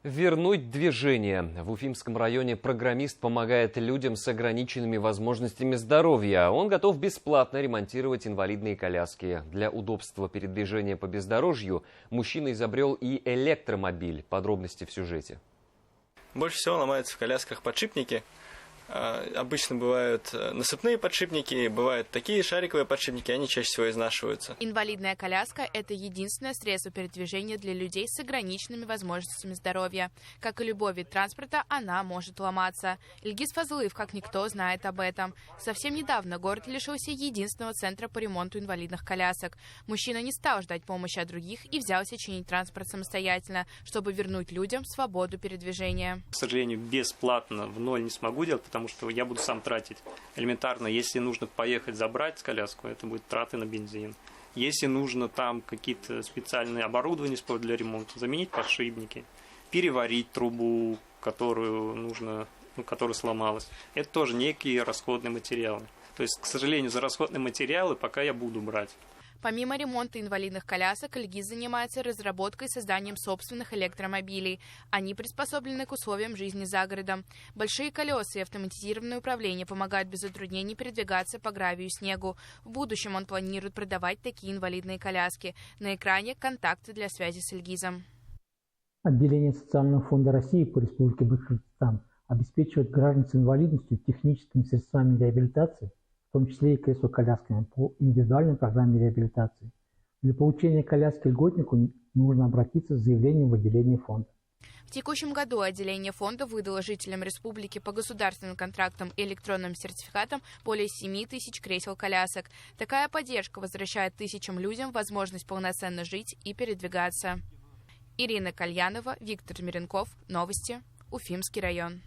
Вернуть движение. В Уфимском районе программист помогает людям с ограниченными возможностями здоровья. Он готов бесплатно ремонтировать инвалидные коляски. Для удобства передвижения по бездорожью мужчина изобрел и электромобиль. Подробности в сюжете. Больше всего ломаются в колясках подшипники. Обычно бывают насыпные подшипники, бывают такие шариковые подшипники, они чаще всего изнашиваются. Инвалидная коляска – это единственное средство передвижения для людей с ограниченными возможностями здоровья. Как и любой вид транспорта, она может ломаться. Ильгиз Фазылыев, как никто, знает об этом. Совсем недавно город лишился единственного центра по ремонту инвалидных колясок. Мужчина не стал ждать помощи от других и взялся чинить транспорт самостоятельно, чтобы вернуть людям свободу передвижения. К сожалению, бесплатно в ноль не смогу делать, потому что я буду сам тратить. Элементарно, если нужно поехать забрать коляску, это будет траты на бензин. Если нужно там какие-то специальные оборудования для ремонта, заменить подшипники, переварить трубу, которая сломалась, это тоже некие расходные материалы. То есть, к сожалению, за расходные материалы пока я буду брать. Помимо ремонта инвалидных колясок, Ильгиз занимается разработкой и созданием собственных электромобилей. Они приспособлены к условиям жизни за городом. Большие колеса и автоматизированное управление помогают без затруднений передвигаться по гравию и снегу. В будущем он планирует продавать такие инвалидные коляски. На экране контакты для связи с Ильгизом. Отделение Социального фонда России по Республике Башкортостан обеспечивает граждан с инвалидностью техническими средствами реабилитации, в том числе и кресло-колясками по индивидуальной программе реабилитации. Для получения коляски льготнику нужно обратиться с заявлением в отделение фонда. В текущем году отделение фонда выдало жителям республики по государственным контрактам и электронным сертификатам более 7 тысяч кресел-колясок. Такая поддержка возвращает тысячам людям возможность полноценно жить и передвигаться. Ирина Кальянова, Виктор Миренков. Новости. Уфимский район.